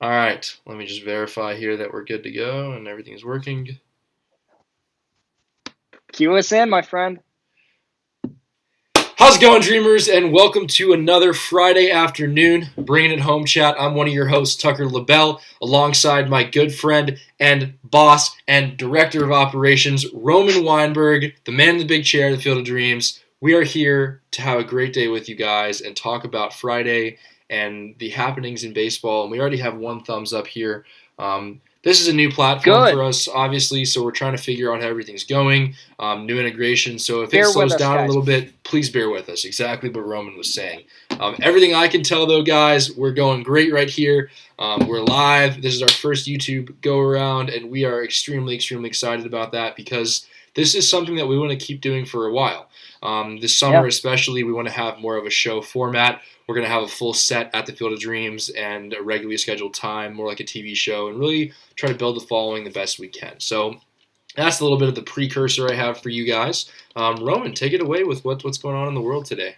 All right, let me just verify here that we're good to go and everything's working. Cue us in, my friend. How's it going, Dreamers? And welcome to another Friday afternoon Bringing It Home chat. I'm one of your hosts, Tucker LaBelle, alongside my good friend and boss and director of operations, Roman Weinberg, the man in the big chair, the Field of Dreams. We are here to have a great day with you guys and talk about Friday and the happenings in baseball. And we already have one thumbs up here. This is a new platform for Good. us, obviously, so we're trying to figure out how everything's going, new integration. So if it Bear with slows us, down a guys. little bit, please bear with us. Exactly what Roman was saying. Everything I can tell, though, guys, we're going great right here. We're live. This is our first YouTube go around, and we are extremely, extremely excited about that because this is something that we want to keep doing for a while. This summer, Yeah. especially, we want to have more of a show format. We're going to have a full set at the Field of Dreams and a regularly scheduled time, more like a TV show, and really try to build the following the best we can. So that's a little bit of the precursor I have for you guys. Roman, take it away with what's going on in the world today.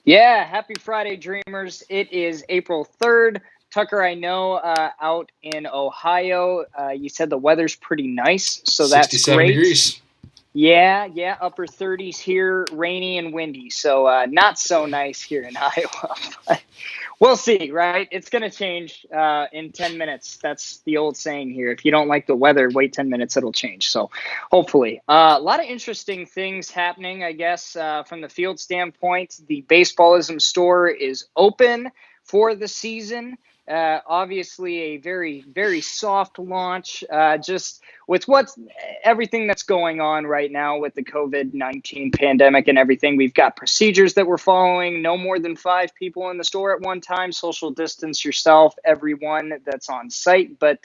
Yeah. Happy Friday, Dreamers. It is April 3rd. Tucker, I know out in Ohio, you said the weather's pretty nice, so that's 67 great. degrees. Yeah, upper 30s here, rainy and windy, so not so nice here in Iowa. But we'll see, right? It's going to change in 10 minutes. That's the old saying here. If you don't like the weather, wait 10 minutes, it'll change. So hopefully. A lot of interesting things happening, I guess, from the field standpoint. The Baseballism store is open for the season. Obviously, a very, very soft launch, just with everything that's going on right now with the COVID-19 pandemic and everything. We've got procedures that we're following. No more than 5 people in the store at one time. Social distance yourself, everyone that's on site. But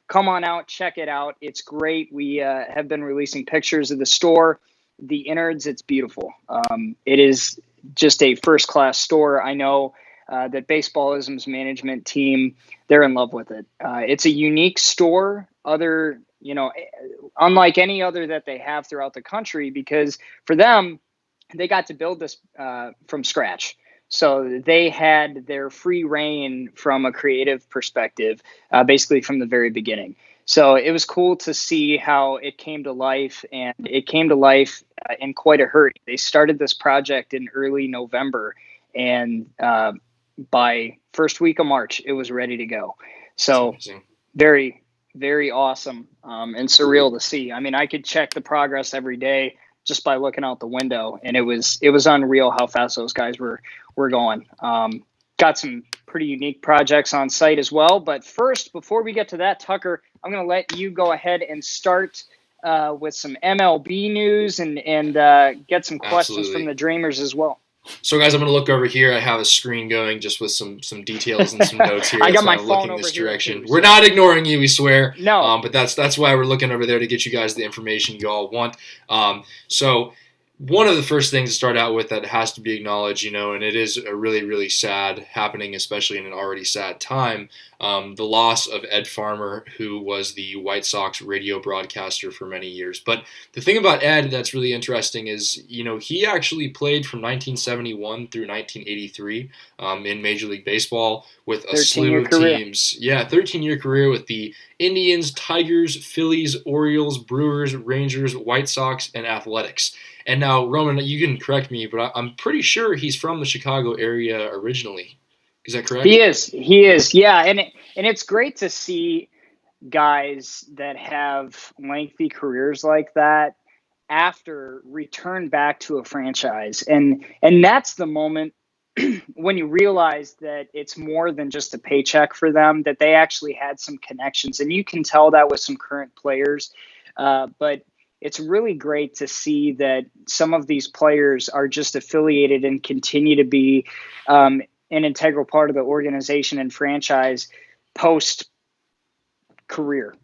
come on out, check it out. It's great. We have been releasing pictures of the store, the innards. It's beautiful. It is just a first-class store. I know that Baseballism's management team, they're in love with it. It's a unique store, unlike any other that they have throughout the country, because for them, they got to build this from scratch. So they had their free reign from a creative perspective, basically from the very beginning. So it was cool to see how it came to life, and it came to life in quite a hurry. They started this project in early November, and by first week of March, it was ready to go. It's So amazing. very, very awesome and surreal to see. I mean, I could check the progress every day just by looking out the window, and it was unreal how fast those guys were going. Got some pretty unique projects on site as well. But first, before we get to that, Tucker, I'm going to let you go ahead and start with some MLB news and get some questions from Absolutely. the Dreamers as well. So, guys, I'm going to look over here. I have a screen going just with some details and some notes here. I That's got why my I'm phone looking over this here direction. too. We're So not ignoring you, we swear. no. But that's why we're looking over there to get you guys the information you all want. So, one of the first things to start out with that has to be acknowledged, and it is a really, really sad happening, especially in an already sad time. The loss of Ed Farmer, who was the White Sox radio broadcaster for many years. But the thing about Ed that's really interesting is, he actually played from 1971 through 1983 in Major League Baseball with a slew 13-year of career. teams. Yeah, 13-year career with the Indians, Tigers, Phillies, Orioles, Brewers, Rangers, White Sox, and Athletics. And now, Roman, you can correct me, but I'm pretty sure he's from the Chicago area originally. Is that correct? He is. He is. Yeah, and it's great to see guys that have lengthy careers like that after return back to a franchise. And that's the moment when you realize that it's more than just a paycheck for them, that they actually had some connections. And you can tell that with some current players. But it's really great to see that some of these players are just affiliated and continue to be an integral part of the organization and franchise post career.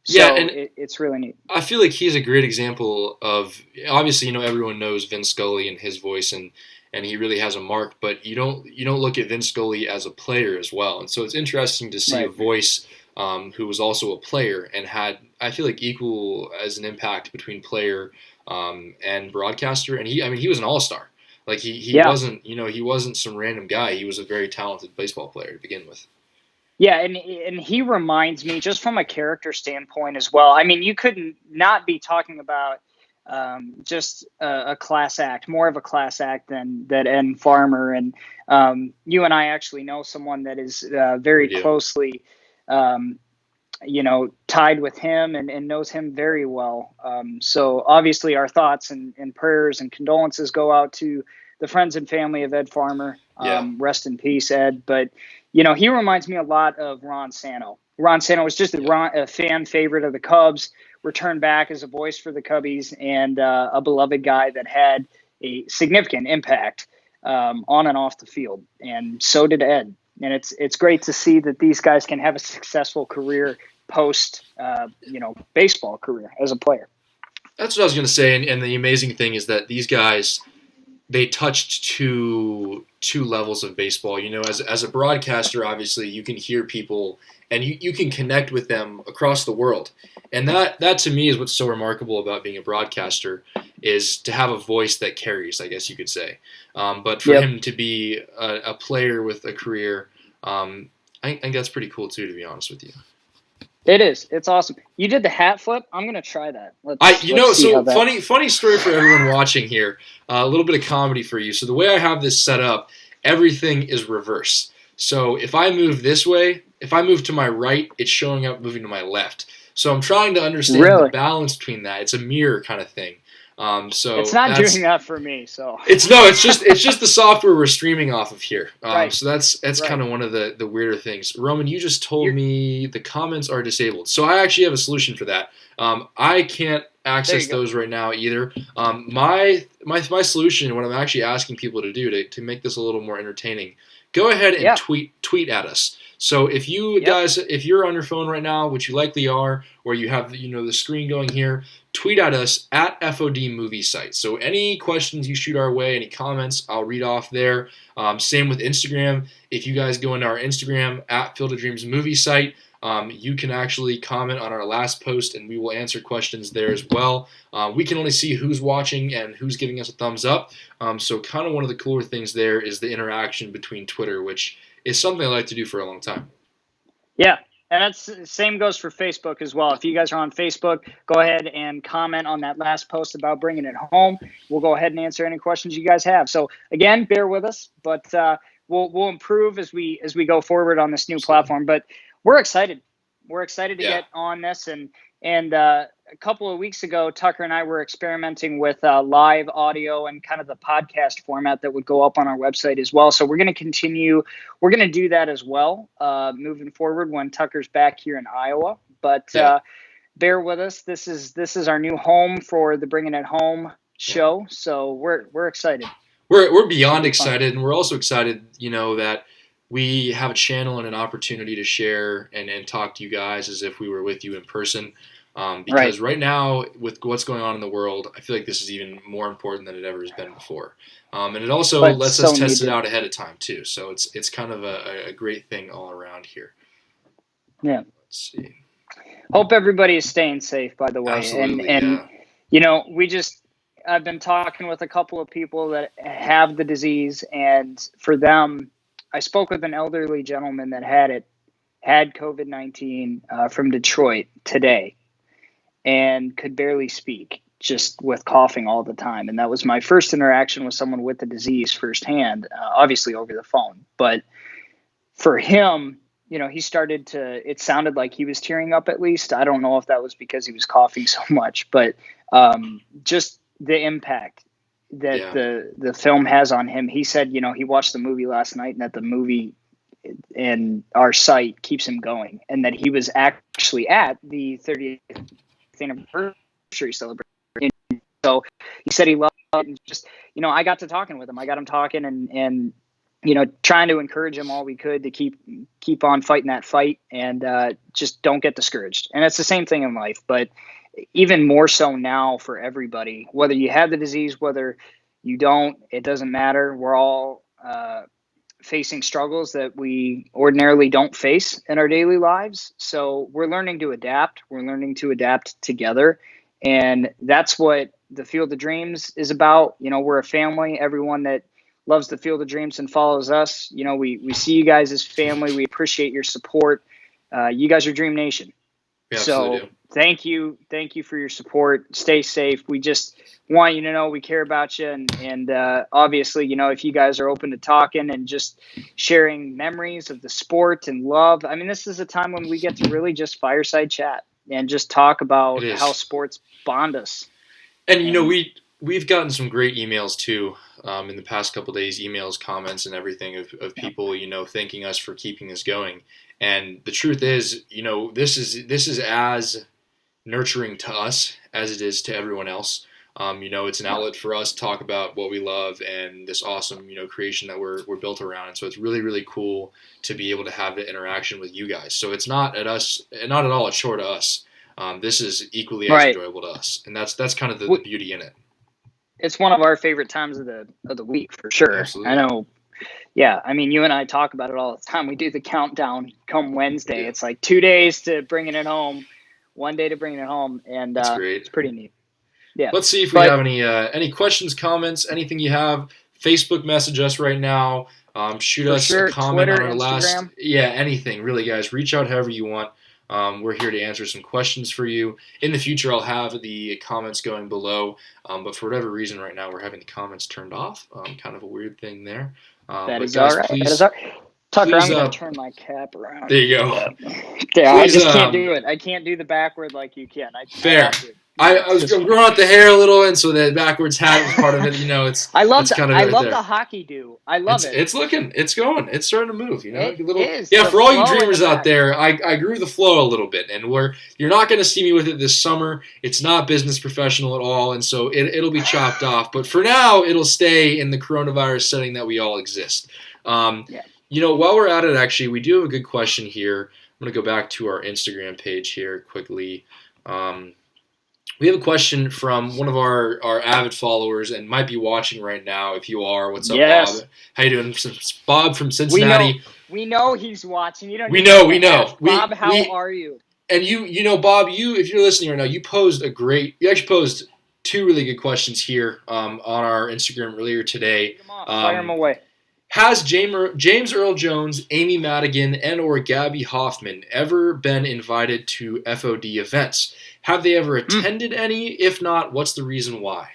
Yeah, So and it's really neat. I feel like he's a great example of, obviously, everyone knows Vince Scully and his voice, and he really has a mark, but you don't look at Vince Scully as a player as well. And so it's interesting to see a Right. voice who was also a player and had, I feel like, equal as an impact between player and broadcaster. And he was an all-star. Like he Yeah. wasn't, he wasn't some random guy. He was a very talented baseball player to begin with. Yeah, and he reminds me just from a character standpoint as well. I mean, you couldn't not be talking about just a class act, more of a class act than that Ed Farmer. And you and I actually know someone that is We very do. closely, um, tied with him and knows him very well. So obviously, our thoughts and prayers and condolences go out to the friends and family of Ed Farmer. Yeah. Rest in peace, Ed. But he reminds me a lot of Ron Santo. Ron Santo was just a fan favorite of the Cubs, returned back as a voice for the Cubbies, and a beloved guy that had a significant impact on and off the field. And so did Ed. And it's great to see that these guys can have a successful career post, baseball career as a player. That's what I was going to say. And the amazing thing is that these guys, they touched two levels of baseball. As a broadcaster, obviously you can hear people and you can connect with them across the world. And that to me is what's so remarkable about being a broadcaster, is to have a voice that carries, I guess you could say. But for him to be a player with a career, I think that's pretty cool too, to be honest with you. It is. It's awesome. You did the hat flip. I'm gonna try that. Funny story for everyone watching here. A little bit of comedy for you. So the way I have this set up, everything is reverse. So if I move this way, if I move to my right, it's showing up moving to my left. So I'm trying to understand the balance between that. It's a mirror kind of thing. So it's not doing that for me. So it's just the software we're streaming off of here. Right. So that's kind of one of the weirder things. Roman, you just told me the comments are disabled. So I actually have a solution for that. I can't access those right now either. My solution, what I'm actually asking people to do to make this a little more entertaining, go ahead and tweet at us. So if you guys, if you're on your phone right now, which you likely are, or you have the screen going here, tweet at us at FOD Movie Site. So any questions you shoot our way, any comments, I'll read off there. Same with Instagram. If you guys go into our Instagram at Field of Dreams Movie Site, you can actually comment on our last post, and we will answer questions there as well. We can only see who's watching and who's giving us a thumbs up. So kind of one of the cooler things there is the interaction between Twitter, which is something I like to do for a long time. Yeah, and that's same goes for Facebook as well. If you guys are on Facebook, go ahead and comment on that last post about Bringing It Home. We'll go ahead and answer any questions you guys have. So again, bear with us, but we'll improve as we go forward on this new platform. But we're excited. We're excited to get on this, and a couple of weeks ago, Tucker and I were experimenting with live audio and kind of the podcast format that would go up on our website as well. So we're going to continue. We're going to do that as well moving forward when Tucker's back here in Iowa. But bear with us. This is our new home for the Bringin It Home show. So we're excited. We're beyond excited, and we're also excited, that we have a channel and an opportunity to share and talk to you guys as if we were with you in person. Because right now, with what's going on in the world, I feel like this is even more important than it ever has been before. And it also lets us test it out ahead of time too. So it's kind of a great thing all around here. Yeah. Let's see. Hope everybody is staying safe, by the way. Absolutely, and I've been talking with a couple of people that have the disease, and for them, I spoke with an elderly gentleman that had COVID-19 from Detroit today, and could barely speak, just with coughing all the time. And that was my first interaction with someone with the disease firsthand, obviously over the phone. But for him, he started it sounded like he was tearing up at least. I don't know if that was because he was coughing so much, but just the impact that the film has on him. He said, he watched the movie last night, and that the movie and our site keeps him going, and that he was actually at the 30th anniversary celebration. So he said he loved it, and just, I got to talking with him. I got him talking and trying to encourage him all we could to keep on fighting that fight, and just don't get discouraged. And it's the same thing in life, but even more so now for everybody, whether you have the disease, whether you don't, it doesn't matter. We're all facing struggles that we ordinarily don't face in our daily lives. So we're learning to adapt. We're learning to adapt together. And that's what the Field of Dreams is about. We're a family. Everyone that loves the Field of Dreams and follows us. You know, we see you guys as family. We appreciate your support. You guys are Dream Nation. We absolutely So do. thank you for your support. Stay safe. We just want you to know we care about you, and obviously, you know, if you guys are open to talking and just sharing memories of the sport and love, I mean, this is a time when we get to really just fireside chat and just talk It about how is. sports bond us. And you know, And we've gotten some great emails too in the past couple days, emails, comments, and everything of people, you know, thanking us for keeping this going. And the truth is, you know, this is as nurturing to us as it is to everyone else. You know, it's an outlet for us to talk about what we love and this awesome, you know, creation that we're built around. And so it's really, really cool to be able to have the interaction with you guys. So it's not at us, not at all a chore to us. This is equally as right, enjoyable to us, and that's kind of the beauty in it. it's one of our favorite times of the week for sure. I Absolutely, know. Yeah, I mean, you and I talk about it all the time. We do the countdown come we Wednesday. do. It's like 2 days to bringing it home, 1 day to bringing it home, and It's great. it's pretty neat. Yeah, Let's see if we but have any questions, comments, anything you have. Facebook message us right now. Shoot for us a sure, comment Twitter, on our last. Instagram. Yeah, anything really, guys. Reach out however you want. We're here to answer some questions for you. In the future, I'll have the comments going below, but for whatever reason, right now we're having the comments turned off. Kind of a weird thing there. That But is guys, all right. That is please, all right. Tucker, I'm please, gonna turn my cap around. there you go. Yeah, I Please, just can't do it. I can't do the backward like you can. I fair. have to. I was growing out the hair a little, and so the backwards hat was part of it. You know, I love it's kind of right there. the hockey do. I love it. It's looking, it's going, it's starting to move. You know, It a little, is. yeah. The For all you flow in dreamers the out back. there, I grew the flow a little bit, and you're not going to see me with it this summer. It's not business professional at all, and so it'll be chopped off. But for now, it'll stay in the coronavirus setting that we all exist. Yeah. You know, while we're at it, actually, we do have a good question here. I'm going to go back to our Instagram page here quickly. We have a question from one of our avid followers and might be watching right now. If you are, what's up, Yes. Bob? How you doing? Bob from Cincinnati. We know he's watching. You don't. We even know. to We know. ask, Bob, how are you? And you know, Bob, if you're listening right now, you actually posed two really good questions here on our Instagram earlier today. Fire them away. Has James Earl Jones, Amy Madigan, and/or Gabby Hoffman ever been invited to FOD events? Have they ever attended any? If not, what's the reason why?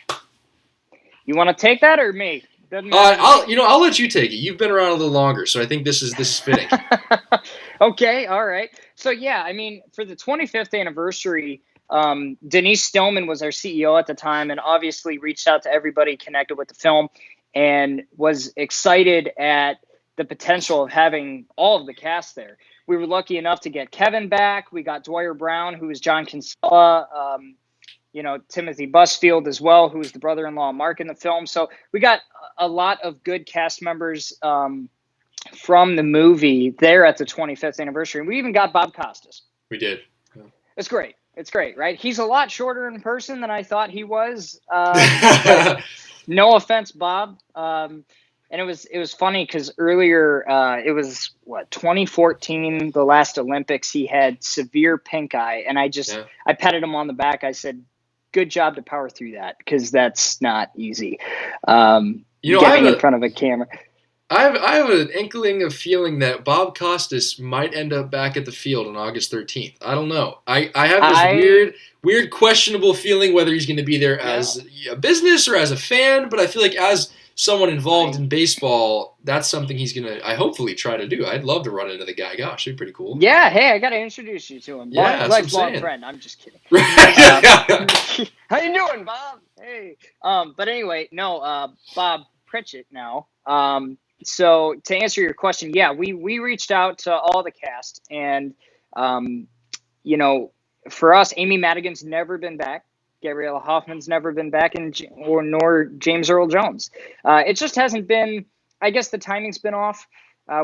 You want to take that or me? I'll let you take it. You've been around a little longer, so I think this is fitting. Okay, all right. So yeah, I mean, for the 25th anniversary, Denise Stillman was our CEO at the time, and obviously reached out to everybody connected with the film, and was excited at the potential of having all of the cast there. We were lucky enough to get Kevin back. We got Dwyer Brown, who was John Kinsella, Timothy Busfield as well, who was the brother-in-law of Mark in the film. So we got a lot of good cast members from the movie there at the 25th anniversary. And we even got Bob Costas. We did. Yeah. It's great. It's great, right? He's a lot shorter in person than I thought he was. No offense, Bob. And it was funny because earlier, it was 2014, the last Olympics. He had severe pink eye, and I patted him on the back. I said, "Good job to power through that, because that's not easy." Getting in front of a camera. I have an inkling of feeling that Bob Costas might end up back at the field on August 13th. I don't know. I have this weird questionable feeling whether he's going to be there as a business or as a fan, but I feel like as someone involved in baseball, that's something he's going to, I hopefully try to do. I'd love to run into the guy. Gosh, it'd be pretty cool. Yeah, hey, I got to introduce you to him. Yeah, lifelong friend. I'm just kidding. How you doing, Bob? Hey. But anyway, no, Bob Pritchett now. So to answer your question, yeah, we reached out to all the cast, and for us, Amy Madigan's never been back. Gabriella Hoffman's never been back, nor James Earl Jones. It just hasn't been. I guess the timing's been off.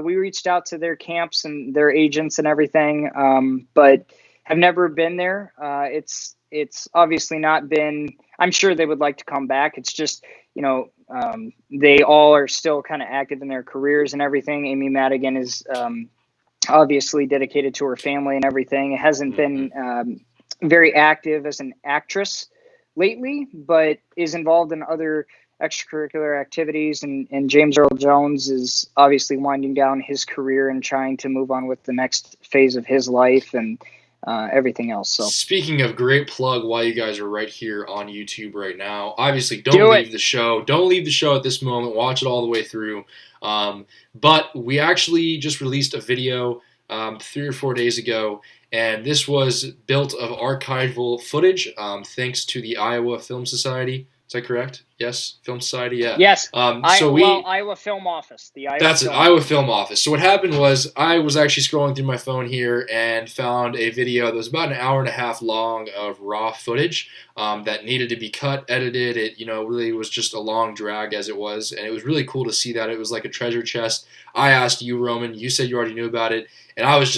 We reached out to their camps and their agents and everything, but have never been there. It's obviously not been. I'm sure they would like to come back. It's just, they all are still kind of active in their careers and everything. Amy Madigan is obviously dedicated to her family and everything. It hasn't been very active as an actress lately, but is involved in other extracurricular activities, and James Earl Jones is obviously winding down his career and trying to move on with the next phase of his life and everything else. So speaking of, great plug while you guys are right here on YouTube right now. Obviously, don't do leave it. the show. Don't leave the show at this moment. Watch it all the way through. But we actually just released a video 3 or 4 days ago, and this was built of archival footage thanks to the Iowa Film Society. Is that correct? Yes, Film Society. Yeah. Yes. So Iowa Film Office. The Iowa That's it, Film Iowa Office. Film Office. So what happened was I was actually scrolling through my phone here and found a video that was about an hour and a half long of raw footage that needed to be cut, edited. It really was just a long drag as it was, and it was really cool to see that. It was like a treasure chest. I asked you, Roman. You said you already knew about it, and I was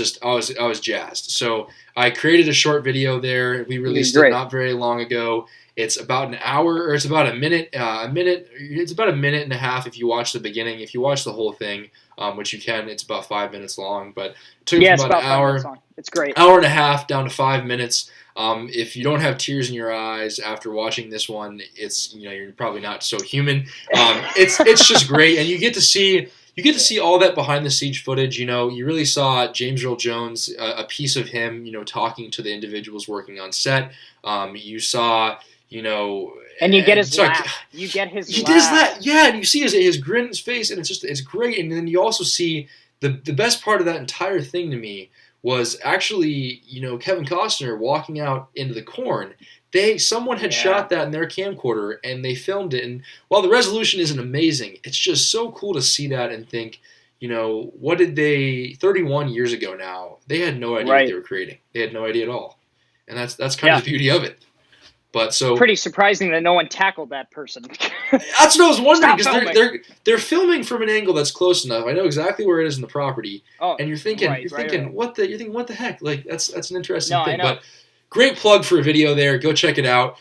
jazzed. So I created a short video there. We released it not very long ago. It's about an hour, or it's about a minute. It's about a minute and a half if you watch the beginning. If you watch the whole thing, which you can, it's about 5 minutes long. But it took it's about an hour. It's great. Hour and a half down to 5 minutes. If you don't have tears in your eyes after watching this one, it's you're probably not so human. It's just great, and you get to see. You get to see all that behind the scenes footage. You really saw James Earl Jones, a piece of him, talking to the individuals working on set. You saw. And you get his laugh. You get his laugh. You did his laugh, yeah, and you see his grin in his face, and it's great. And then you also see the best part of that entire thing to me was actually Kevin Costner walking out into the corn. Someone had shot that in their camcorder and they filmed it. And while the resolution isn't amazing, it's just so cool to see that and think, what did 31 years ago now? They had no idea what they were creating. They had no idea at all, and that's kind of the beauty of it. But pretty surprising that no one tackled that person. That's what I was wondering, because they're filming from an angle that's close enough. I know exactly where it is in the property, and you're thinking, what the heck? Like that's an interesting thing. But great plug for a video there. Go check it out.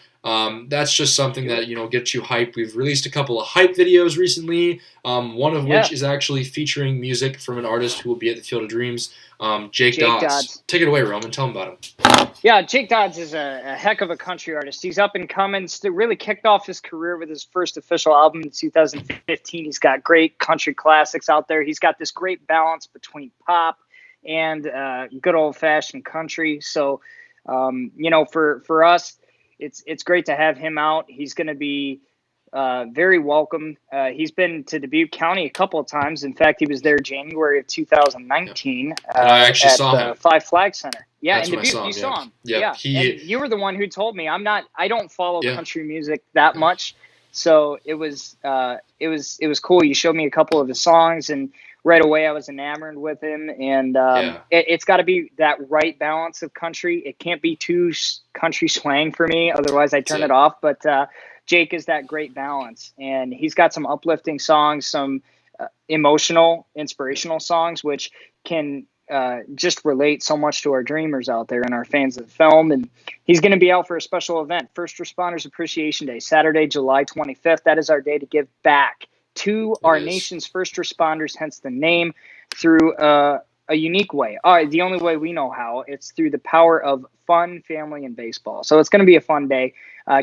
That's just something that gets you hyped. We've released a couple of hype videos recently. One of which is actually featuring music from an artist who will be at the Field of Dreams. Jake Dodds. Take it away, Roman. Tell him about him. Yeah, Jake Dodds is a heck of a country artist. He's up and coming. Really kicked off his career with his first official album in 2015. He's got great country classics out there. He's got this great balance between pop and good old-fashioned country. So, for us, it's great to have him out. He's going to be very welcome. He's been to Dubuque County a couple of times. In fact, he was there January of 2019 I actually saw him. Five Flag Center. Yeah, That's in Dubuque, you saw him. Yeah, and you were the one who told me. I don't follow country music that much, so it was cool. You showed me a couple of his songs, and right away I was enamored with him. And it's got to be that right balance of country. It can't be too country swang for me, otherwise I turn it off. But Jake is that great balance, and he's got some uplifting songs, some emotional, inspirational songs, which can just relate so much to our dreamers out there and our fans of the film. And he's going to be out for a special event, First Responders Appreciation Day, Saturday, July 25th. That is our day to give back to our nation's first responders, hence the name, through a unique way. The only way we know how. It's through the power of fun, family, and baseball. So it's going to be a fun day.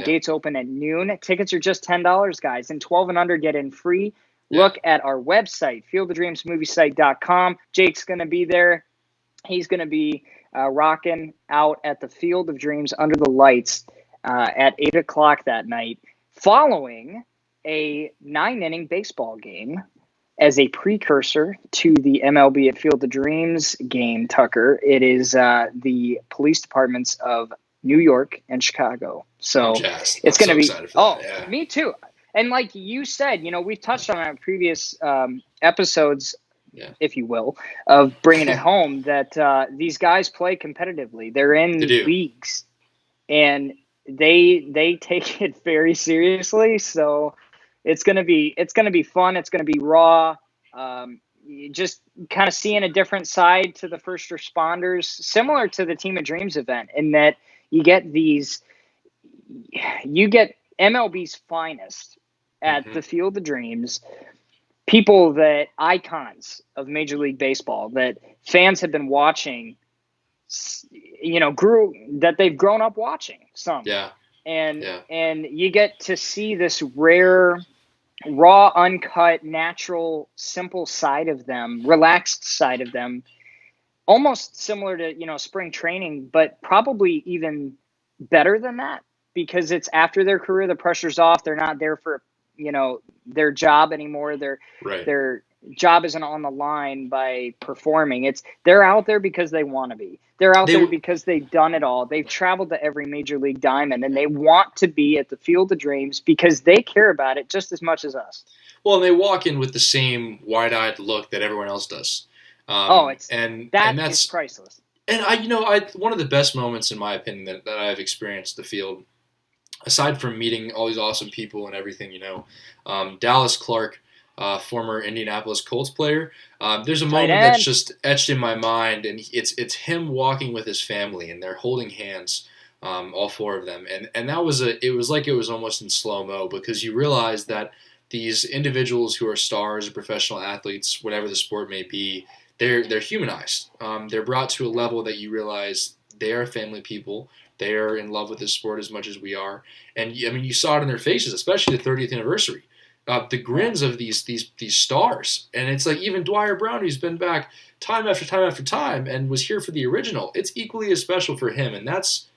Gates open at noon. Tickets are just $10, guys, and 12 and under get in free. Look at our website, fieldofdreamsmoviesite.com. Jake's going to be there. He's going to be rocking out at the Field of Dreams under the lights at 8 o'clock that night, following a 9-inning baseball game as a precursor to the MLB at Field of Dreams game, Tucker. It is the police departments of New York and Chicago. So it's going to be – me too. And like you said, we've touched on our previous episodes, if you will, of Bringin It Home, that these guys play competitively. They're in leagues, and they take it very seriously. So it's gonna be fun. It's gonna be raw. Just kind of seeing a different side to the first responders, similar to the Team of Dreams event, in that you get MLB's finest at the Field of Dreams, people icons of Major League Baseball that fans have been watching, that they've grown up watching some. And you get to see this rare raw, uncut, natural, simple side of them, relaxed side of them, almost similar to, spring training, but probably even better than that, because it's after their career, the pressure's off. They're not there for, their job anymore. Right. Their job isn't on the line by performing. They're out there because they want to be. They're out there because they've done it all. They've traveled to every major league diamond, and they want to be at the Field of Dreams because they care about it just as much as us. Well, and they walk in with the same wide-eyed look that everyone else does. And that's priceless. And one of the best moments, in my opinion, that I've experienced the field, aside from meeting all these awesome people and everything, Dallas Clark, former Indianapolis Colts player. There's a moment that's just etched in my mind, and it's him walking with his family, and they're holding hands, all four of them, and that was it was like it was almost in slow mo, because you realize that these individuals who are stars or professional athletes, whatever the sport may be, they're humanized. They're brought to a level that you realize they are family people. They are in love with this sport as much as we are, and you saw it in their faces, especially the 30th anniversary. The grins of these stars, and it's like even Dwyer Brown, who's been back time after time after time and was here for the original. It's equally as special for him, and that's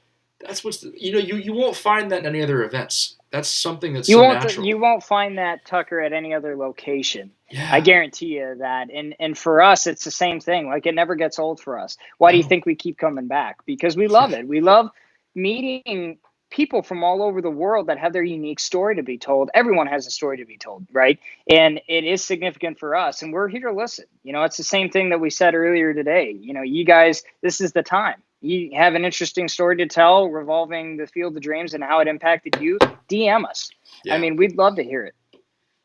what's you won't find that in any other events. That's something that's natural. You won't find that, Tucker, at any other location. Yeah. I guarantee you that. And for us, it's the same thing. Like, it never gets old for us. Why do you think we keep coming back? Because we love it. We love meeting people from all over the world that have their unique story to be told. Everyone has a story to be told, right? And it is significant for us, and we're here to listen. It's the same thing that we said earlier today. You guys, this is the time. You have an interesting story to tell revolving the Field of Dreams and how it impacted you, DM us. Yeah. We'd love to hear it.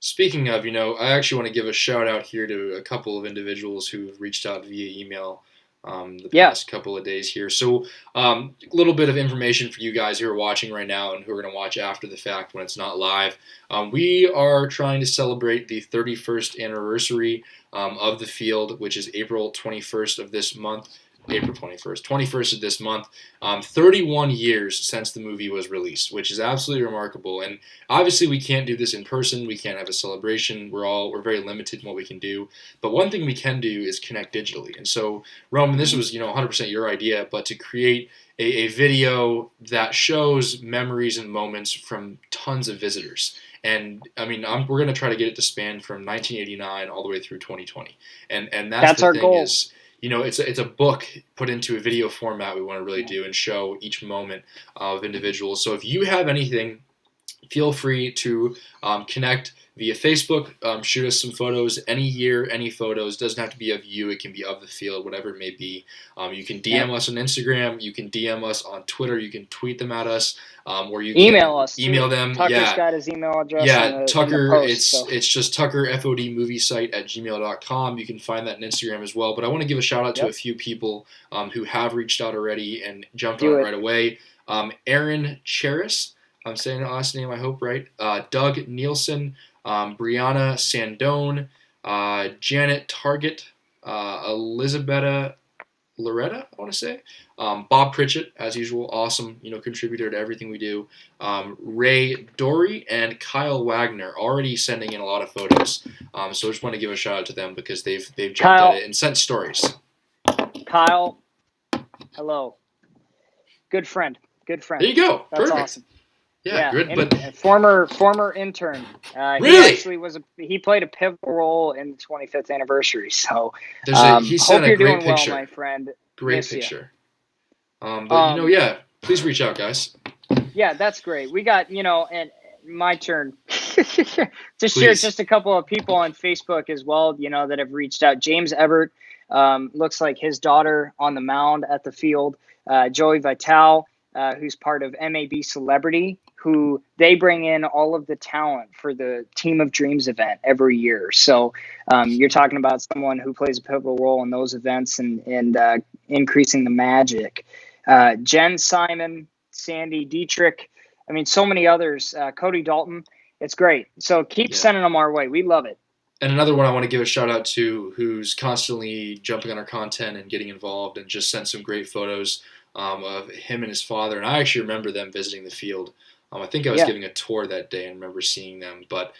Speaking of, I actually want to give a shout out here to a couple of individuals who've reached out via email the past couple of days here. So a little bit of information for you guys who are watching right now and who are going to watch after the fact when it's not live. We are trying to celebrate the 31st anniversary of the field, which is April 21st of this month. April 21st of this month. 31 years since the movie was released, which is absolutely remarkable. And obviously we can't do this in person. We can't have a celebration. We're very limited in what we can do. But one thing we can do is connect digitally. And so, Roman, this was 100% your idea, but to create a video that shows memories and moments from tons of visitors. And we're going to try to get it to span from 1989 all the way through 2020. And that's the our thing goal. It's a book put into a video format we want to really do and show each moment of individuals. So if you have anything, feel free to connect via Facebook. Shoot us some photos, any year, any photos. Doesn't have to be of you. It can be of the field, whatever it may be. You can DM us on Instagram. You can DM us on Twitter. You can tweet them at us. Or you can email them. Tucker's got his email address. Yeah, Tucker. Post, it's just Tucker FOD movie site at gmail.com. You can find that on Instagram as well. But I want to give a shout out to a few people who have reached out already and jumped on it right away. Aaron Cheris. I'm saying that last name, I hope, right? Doug Nielsen, Brianna Sandone, Janet Target, Elizabeth Loretta, I want to say. Bob Pritchett, as usual, awesome, contributor to everything we do. Ray Dory and Kyle Wagner already sending in a lot of photos. So I just want to give a shout out to them because they've jumped at it and sent stories. Kyle, hello. Good friend. There you go. That's Perfect. Awesome. Yeah, good. But former intern. Really? He actually he played a pivotal role in the 25th anniversary. So he sent hope you're a great doing picture. well, my friend. Great picture. But please reach out, guys. Yeah, that's great. We got and my turn to share just a couple of people on Facebook as well. That have reached out. James Everett looks like his daughter on the mound at the field. Joey Vitale. Who's part of MAB Celebrity, who they bring in all of the talent for the Team of Dreams event every year. So you're talking about someone who plays a pivotal role in those events and increasing the magic. Jen Simon, Sandy Dietrich, so many others, Cody Dalton. It's great. So keep sending them our way. We love it. And another one I want to give a shout out to who's constantly jumping on our content and getting involved and just sent some great photos of him and his father. And I actually remember them visiting the field I think I was giving a tour that day and remember seeing them. But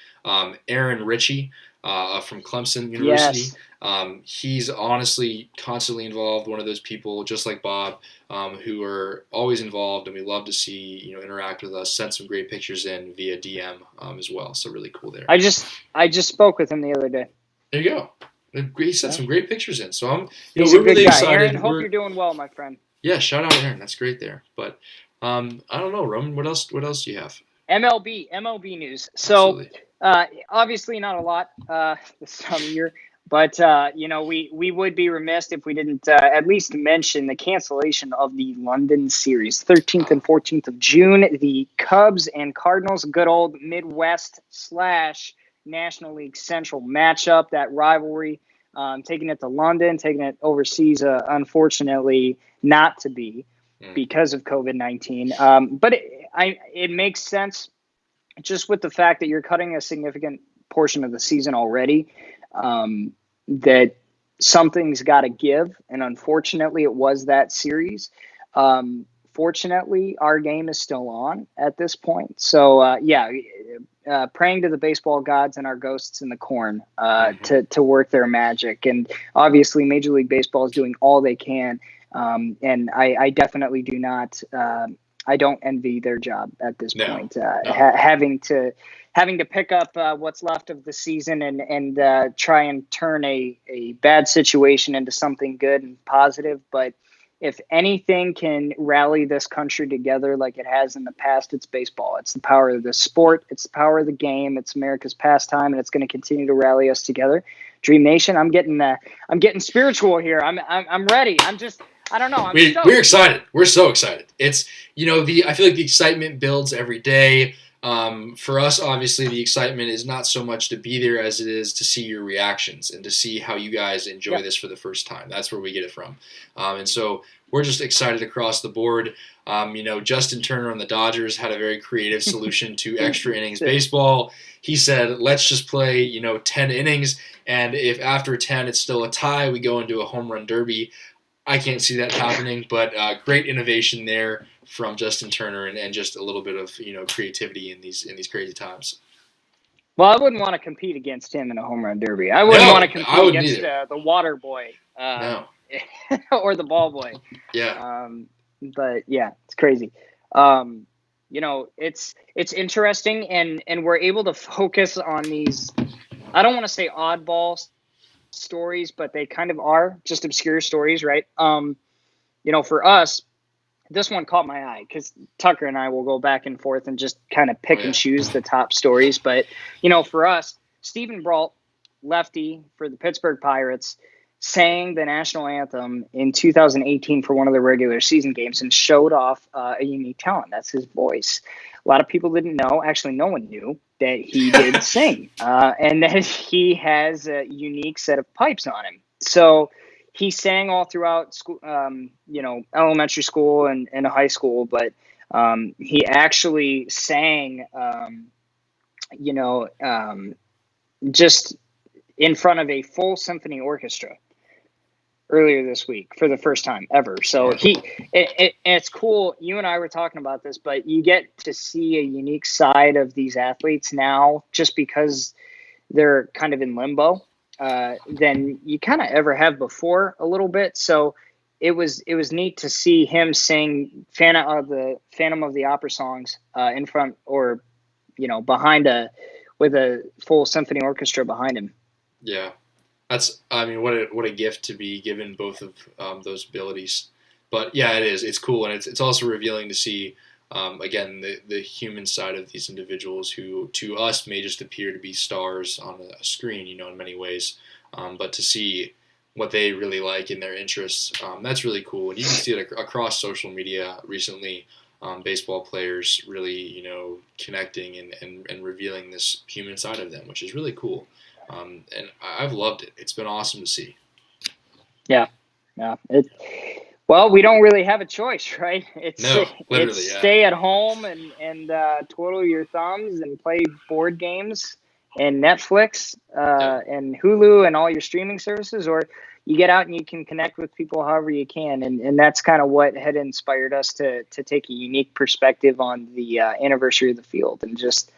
Aaron Ritchie from Clemson University, Yes. he's honestly constantly involved. One of those people, just like Bob, who are always involved, and we love to see interact with us. Sent some great pictures in via DM as well. So really cool there. I just spoke with him the other day. There you go. He sent some great pictures in. So He's we're a good really guy. excited. Aaron, hope you're doing well, my friend. Yeah, shout out Aaron. That's great there. But I don't know, Roman. What else do you have? MLB news. So Absolutely. obviously not a lot this time of year, but we would be remiss if we didn't at least mention the cancellation of the London series, 13th and 14th of June. The Cubs and Cardinals, good old Midwest / National League Central matchup. That rivalry, taking it to London, taking it overseas, unfortunately not to be because of COVID-19. But it makes sense just with the fact that you're cutting a significant portion of the season already, that something's got to give. And unfortunately, it was that series. Fortunately, our game is still on at this point. So, praying to the baseball gods and our ghosts in the corn to work their magic. And obviously, Major League Baseball is doing all they can. And I definitely do not I don't envy their job at this point. Having to pick up what's left of the season and try and turn a bad situation into something good and positive. But if anything can rally this country together like it has in the past, it's baseball. It's the power of the sport. It's the power of the game. It's America's pastime, and it's going to continue to rally us together. Dream Nation, I'm getting spiritual here. I'm ready. I don't know. We're excited. We're so excited. It's I feel like the excitement builds every day. For us, obviously, the excitement is not so much to be there as it is to see your reactions and to see how you guys enjoy this for the first time. That's where we get it from. And so we're just excited across the board. Justin Turner on the Dodgers had a very creative solution to extra innings baseball. He said, let's just play, 10 innings. And if after 10 it's still a tie, we go into a home run derby. I can't see that happening, but great innovation there from Justin Turner and just a little bit of creativity in these crazy times. Well, I wouldn't want to compete against him in a home run derby. I wouldn't want to compete against the water boy or the ball boy. Yeah. But yeah, it's crazy. It's interesting, and we're able to focus on these. I don't want to say oddball stories, but they kind of are just obscure stories, right? For us, this one caught my eye because Tucker and I will go back and forth and just kind of pick and choose the top stories. But, for us, Stephen Brault, lefty for the Pittsburgh Pirates, sang the national anthem in 2018 for one of the regular season games and showed off a unique talent. That's his voice. A lot of people didn't know, actually no one knew, that he did sing and that he has a unique set of pipes on him. So he sang all throughout school, elementary school and high school, but he actually sang, just in front of a full symphony orchestra earlier this week for the first time ever. So it's cool. You and I were talking about this, but you get to see a unique side of these athletes now just because they're kind of in limbo than you kind of ever have before a little bit. So it was neat to see him sing Phantom of the Opera songs in front or, with a full symphony orchestra behind him. Yeah. What a gift to be given both of those abilities. But yeah, it is. It's cool, and it's also revealing to see, again, the human side of these individuals who, to us, may just appear to be stars on a screen, in many ways. But to see what they really like in their interests, that's really cool. And you can see it across social media recently. Baseball players really, connecting and revealing this human side of them, which is really cool. And I've loved it. It's been awesome to see. Yeah. Well, we don't really have a choice, right? It's stay at home and twiddle your thumbs and play board games and Netflix and Hulu and all your streaming services, or you get out and you can connect with people however you can. And that's kind of what had inspired us to take a unique perspective on the anniversary of the field. And just,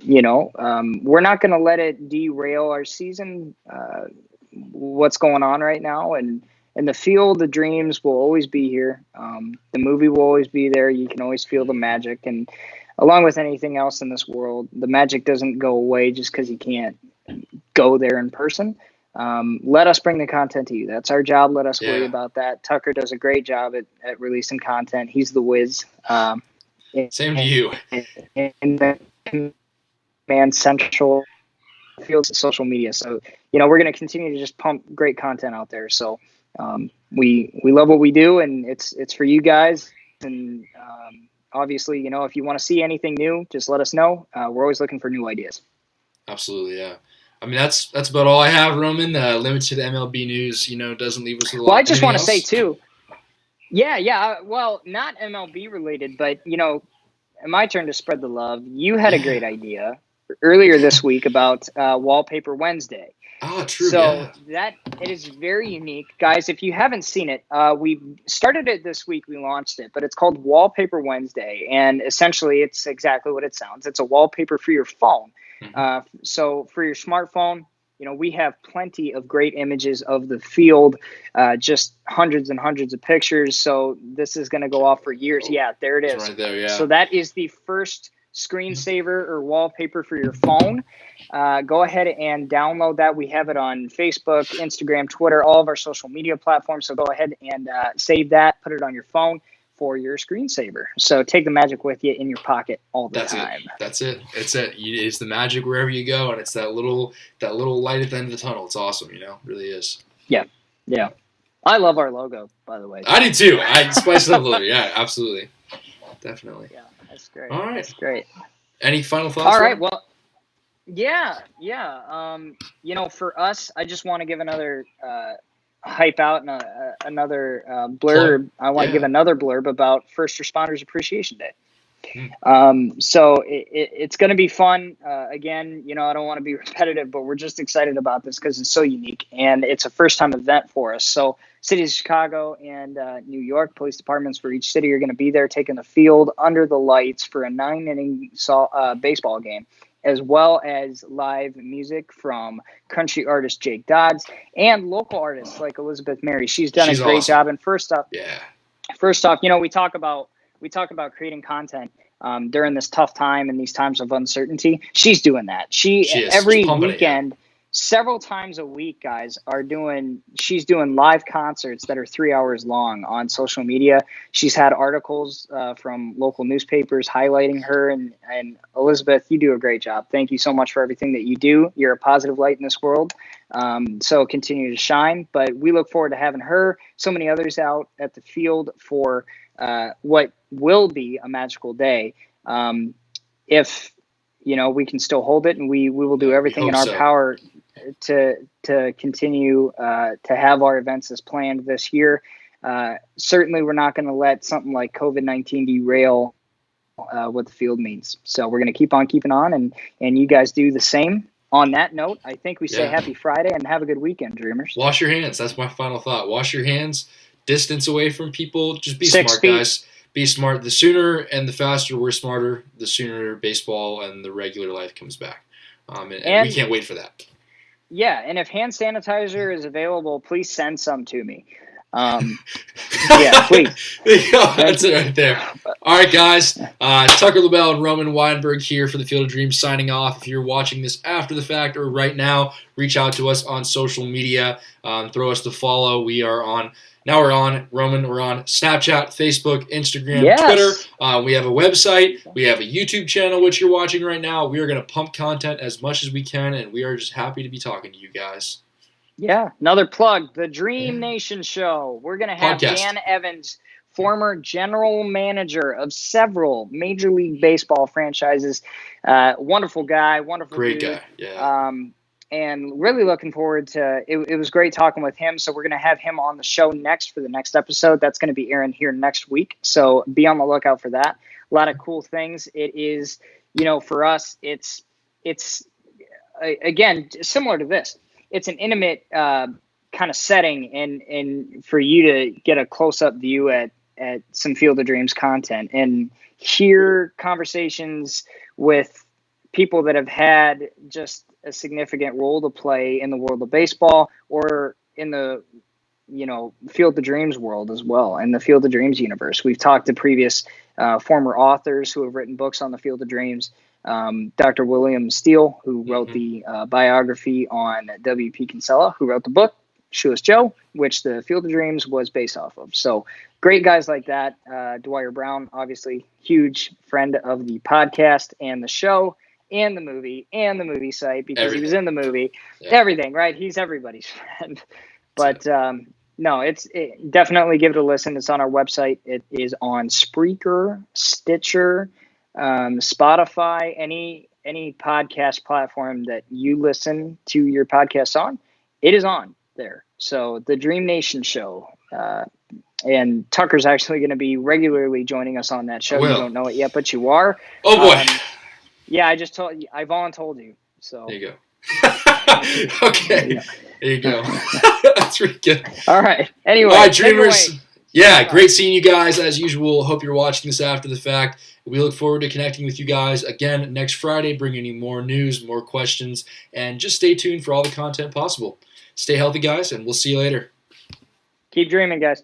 we're not going to let it derail our season, what's going on right now. And the field, the dreams will always be here. The movie will always be there. You can always feel the magic. And along with anything else in this world, the magic doesn't go away just because you can't go there in person. Let us bring the content to you. That's our job. Let us worry about that. Tucker does a great job at releasing content. He's the whiz. Same to you. And the Command Central fields of social media. So, we're going to continue to just pump great content out there. So we love what we do, and it's for you guys. And obviously, if you want to see anything new, just let us know. We're always looking for new ideas. Absolutely, yeah. I mean, that's about all I have, Roman. Limited MLB news, doesn't leave us with a lot. Well, I just want to say, too. Yeah. Well, not MLB related, but, my turn to spread the love. You had a great idea earlier this week about Wallpaper Wednesday. Oh, true. So it is very unique. Guys, if you haven't seen it, we started it this week. We launched it, but it's called Wallpaper Wednesday. And essentially, it's exactly what it sounds. It's a wallpaper for your phone. So for your smartphone, we have plenty of great images of the field, just hundreds and hundreds of pictures. So this is going to go off for years. Yeah, there it is. Right there, yeah. So that is the first screensaver or wallpaper for your phone. Go ahead and download that. We have it on Facebook, Instagram, Twitter, all of our social media platforms. So go ahead and save that, put it on your phone for your screensaver. So take the magic with you in your pocket all the time. That's it. It's it. It's the magic wherever you go, and it's that little light at the end of the tunnel. It's awesome, it really is. Yeah. I love our logo, by the way. I do too. I spice it up a little. Yeah, absolutely, definitely. Yeah, that's great. All right, that's great. Any final thoughts? All right. Well, yeah. For us, I just want to give another hype out and another blurb. I want to give another blurb about First Responders Appreciation Day. So it's going to be fun. Again, I don't want to be repetitive, but we're just excited about this because it's so unique and it's a first time event for us. So cities of Chicago and New York police departments for each city are going to be there taking the field under the lights for a 9-inning baseball game, as well as live music from country artist Jake Dodds and local artists like Elizabeth Mary. She's done a great job. And first off, we talk about creating content during this tough time and these times of uncertainty. She's doing that. Every weekend, several times a week, guys, she's doing live concerts that are 3 hours long on social media. She's had articles from local newspapers highlighting her, and Elizabeth, you do a great job. Thank you so much for everything that you do. You're a positive light in this world. So continue to shine, but we look forward to having her, so many others out at the field for what will be a magical day. If, we can still hold it, and we will do everything in our power to continue to have our events as planned this year. Certainly we're not going to let something like COVID-19 derail what the field means. So we're going to keep on keeping on, and you guys do the same. On that note, I think we say happy Friday and have a good weekend, Dreamers. Wash your hands. That's my final thought. Wash your hands. Distance away from people. Just be smart, guys. Be smart. The sooner and the faster we're smarter, the sooner baseball and the regular life comes back. And we can't wait for that. Yeah, and if hand sanitizer is available, please send some to me. Please. That's it right there. All right, guys. Tucker LaBelle and Roman Weinberg here for the Field of Dreams signing off. If you're watching this after the fact or right now, reach out to us on social media. Throw us the follow. We're on Roman. We're on Snapchat, Facebook, Instagram, Twitter. We have a website. We have a YouTube channel, which you're watching right now. We are going to pump content as much as we can, and we are just happy to be talking to you guys. Yeah, another plug, the Dream Nation Show. We're going to have Podcast. Dan Evans, former general manager of several Major League Baseball franchises. Wonderful guy, wonderful Great dude. guy, yeah. And really looking forward to it. It was great talking with him. So we're going to have him on the show next for the next episode. That's going to be airing here next week. So be on the lookout for that. A lot of cool things. It is, for us, it's again, similar to this. It's an intimate kind of setting and for you to get a close-up view at some Field of Dreams content and hear conversations with people that have had just a significant role to play in the world of baseball or in the Field of Dreams world as well, and the Field of Dreams universe. We've talked to previous former authors who have written books on the Field of Dreams. Dr. William Steele, who wrote the biography on W.P. Kinsella, who wrote the book Shoeless Joe, which the Field of Dreams was based off of. So great guys like that. Dwyer Brown, obviously huge friend of the podcast and the show and the movie site because he was in the movie. Yeah. Everything, right? He's everybody's friend. But no, definitely give it a listen. It's on our website. It is on Spreaker, Stitcher, Spotify, any podcast platform that you listen to your podcast on. It is on there. So the Dream Nation show, and Tucker's actually going to be regularly joining us on that show. You don't know it yet, but you are. Oh boy. Yeah, I just told you. I voluntold you. So there you go. Okay. There you go. That's really good. All right. Anyway. All right, Dreamers. Yeah, great seeing you guys as usual. Hope you're watching this after the fact. We look forward to connecting with you guys again next Friday, bringing you more news, more questions, and just stay tuned for all the content possible. Stay healthy, guys, and we'll see you later. Keep dreaming, guys.